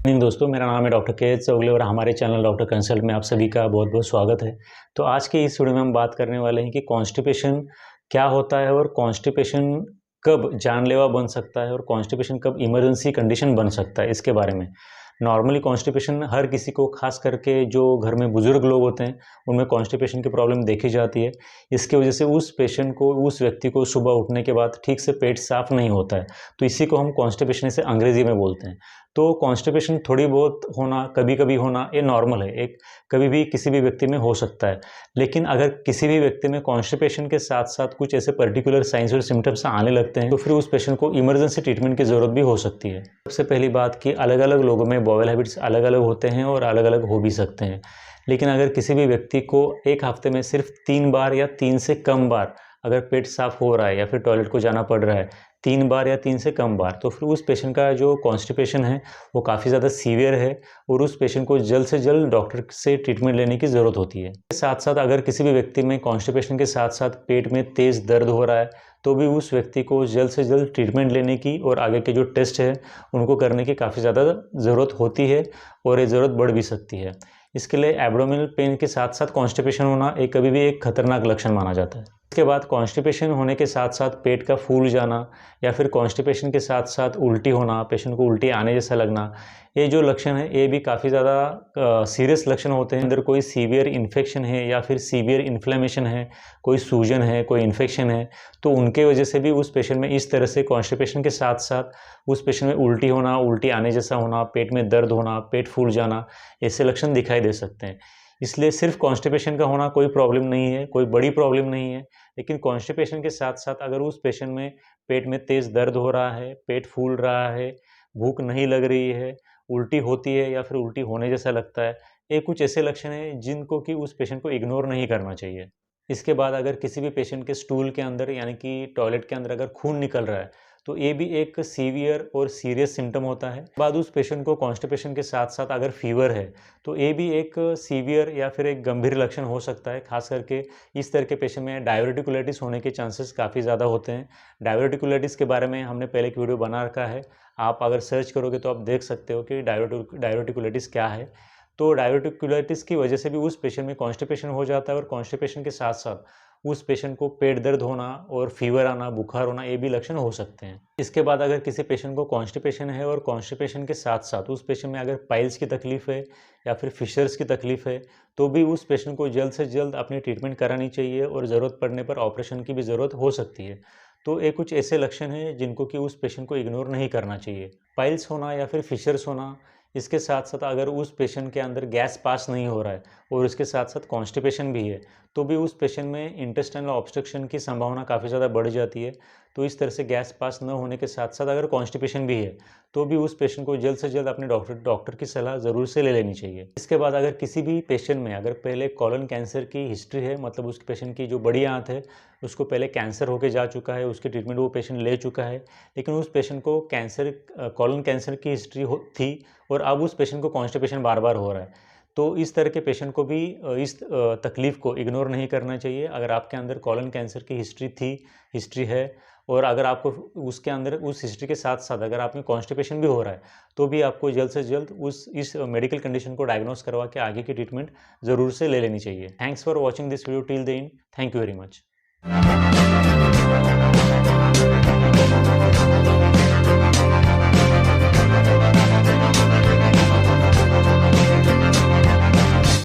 नहीं दोस्तों, मेरा नाम है डॉक्टर के एच चौगले और हमारे चैनल डॉक्टर कंसल्ट में आप सभी का बहुत बहुत स्वागत है। तो आज के इस वीडियो में हम बात करने वाले हैं कि कॉन्स्टिपेशन क्या होता है और कॉन्स्टिपेशन कब जानलेवा बन सकता है और कॉन्स्टिपेशन कब इमरजेंसी कंडीशन बन सकता है, इसके बारे में। नॉर्मली कॉन्स्टिपेशन हर किसी को, खास करके जो घर में बुजुर्ग लोग होते हैं, उनमें कॉन्स्टिपेशन की प्रॉब्लम देखी जाती है। इसकी वजह से उस पेशेंट को, उस व्यक्ति को सुबह उठने के बाद ठीक से पेट साफ नहीं होता है, तो इसी को हम कॉन्स्टिपेशन से अंग्रेजी में बोलते हैं। तो कॉन्स्टिपेशन थोड़ी बहुत होना, कभी कभी होना, ये नॉर्मल है, एक कभी भी किसी भी व्यक्ति में हो सकता है। लेकिन अगर किसी भी व्यक्ति में कॉन्स्टिपेशन के साथ साथ कुछ ऐसे पर्टिकुलर साइंस और सिम्टम्स आने लगते हैं, तो फिर उस पेशेंट को इमरजेंसी ट्रीटमेंट की ज़रूरत भी हो सकती है। सबसे पहली बात कि अलग अलग लोगों में बॉवेल हैबिट्स अलग अलग होते हैं और अलग अलग हो भी सकते हैं। लेकिन अगर किसी भी व्यक्ति को एक हफ्ते में सिर्फ 3 बार या 3 से कम बार अगर पेट साफ हो रहा है या फिर टॉयलेट को जाना पड़ रहा है 3 बार या 3 से कम बार, तो फिर उस पेशेंट का जो कॉन्स्टिपेशन है वो काफ़ी ज़्यादा सीवियर है और उस पेशेंट को जल्द से जल्द डॉक्टर से ट्रीटमेंट लेने की ज़रूरत होती है। साथ साथ अगर किसी भी व्यक्ति में कॉन्स्टिपेशन के साथ साथ पेट में तेज़ दर्द हो रहा है, तो भी उस व्यक्ति को जल्द से जल्द ट्रीटमेंट लेने की और आगे के जो टेस्ट है उनको करने की काफ़ी ज़्यादा ज़रूरत होती है और ये ज़रूरत बढ़ भी सकती है। इसके लिए एब्डोमिनल पेन के साथ साथ कॉन्स्टिपेशन होना एक कभी भी एक खतरनाक लक्षण माना जाता है। इसके बाद कॉन्स्टिपेशन होने के साथ साथ पेट का फूल जाना या फिर कॉन्स्टिपेशन के साथ साथ उल्टी होना, पेशेंट को उल्टी आने जैसा लगना, ये जो लक्षण है ये भी काफ़ी ज़्यादा सीरियस लक्षण होते हैं। अंदर कोई सीवियर इन्फेक्शन है या फिर सीवियर इन्फ्लेमेशन है, कोई सूजन है, कोई इन्फेक्शन है, तो उनके वजह से भी उस पेशेंट में इस तरह से कॉन्स्टिपेशन के साथ साथ उस पेशेंट में उल्टी होना, उल्टी आने जैसा होना, पेट में दर्द होना, पेट फूल जाना, ऐसे लक्षण दिखाई दे सकते हैं। इसलिए सिर्फ कॉन्स्टिपेशन का होना कोई प्रॉब्लम नहीं है, कोई बड़ी प्रॉब्लम नहीं है। लेकिन कॉन्स्टिपेशन के साथ साथ अगर उस पेशेंट में पेट में तेज़ दर्द हो रहा है, पेट फूल रहा है, भूख नहीं लग रही है, उल्टी होती है या फिर उल्टी होने जैसा लगता है, ये कुछ ऐसे लक्षण हैं जिनको कि उस पेशेंट को इग्नोर नहीं करना चाहिए। इसके बाद अगर किसी भी पेशेंट के स्टूल के अंदर यानी कि टॉयलेट के अंदर अगर खून निकल रहा है, तो ये भी एक सीवियर और सीरियस सिम्टम होता है। बाद उस पेशेंट को कॉन्स्टिपेशन के साथ साथ अगर फीवर है, तो ये भी एक सीवियर या फिर एक गंभीर लक्षण हो सकता है। खास करके इस तरह के पेशेंट में डायवर्टिकुलाइटिस होने के चांसेस काफ़ी ज़्यादा होते हैं। डायवर्टिकुलाइटिस के बारे में हमने पहले एक वीडियो बना रखा है, आप अगर सर्च करोगे तो आप देख सकते हो कि डायवर्टिकुलाइटिस क्या है। तो डायवर्टिकुलाइटिस की वजह से भी उस पेशेंट में कॉन्स्टिपेशन हो जाता है और कॉन्स्टिपेशन के साथ साथ उस पेशेंट को पेट दर्द होना और फीवर आना, बुखार होना, ये भी लक्षण हो सकते हैं। इसके बाद अगर किसी पेशेंट को कॉन्स्टिपेशन है और कॉन्स्टिपेशन के साथ साथ उस पेशेंट में अगर पाइल्स की तकलीफ है या फिर फिशर्स की तकलीफ है, तो भी उस पेशेंट को जल्द से जल्द अपनी ट्रीटमेंट करानी चाहिए और ज़रूरत पड़ने पर ऑपरेशन की भी ज़रूरत हो सकती है। तो ये कुछ ऐसे लक्षण हैं जिनको कि उस पेशेंट को इग्नोर नहीं करना चाहिए। पाइल्स होना या फिर फिशर्स होना, इसके साथ साथ अगर उस पेशेंट के अंदर गैस पास नहीं हो रहा है और उसके साथ साथ कॉन्स्टिपेशन भी है, तो भी उस पेशेंट में इंटेस्टाइनल ऑब्स्ट्रक्शन की संभावना काफ़ी ज़्यादा बढ़ जाती है। तो इस तरह से गैस पास न होने के साथ साथ अगर कॉन्स्टिपेशन भी है, तो भी उस पेशेंट को जल्द से जल्द अपने डॉक्टर की सलाह ज़रूर से ले लेनी चाहिए। इसके बाद अगर किसी भी पेशेंट में अगर पहले कॉलन कैंसर की हिस्ट्री है, मतलब उस पेशेंट की जो बड़ी आंत है उसको पहले कैंसर होके जा चुका है, उसकी ट्रीटमेंट वो पेशेंट ले चुका है, लेकिन उस पेशेंट को कॉलन कैंसर की हिस्ट्री थी और अब उस पेशेंट को कॉन्स्टिपेशन बार बार हो रहा है, तो इस तरह के पेशेंट को भी इस तकलीफ़ को इग्नोर नहीं करना चाहिए। अगर आपके अंदर कॉलन कैंसर की हिस्ट्री है और अगर आपको उसके अंदर उस हिस्ट्री के साथ साथ अगर आप में कॉन्स्टिपेशन भी हो रहा है, तो भी आपको जल्द से जल्द इस मेडिकल कंडीशन को डायग्नोस करवा के आगे की ट्रीटमेंट ज़रूर से ले लेनी चाहिए। Thanks for watching this video till the end. Thank you very much.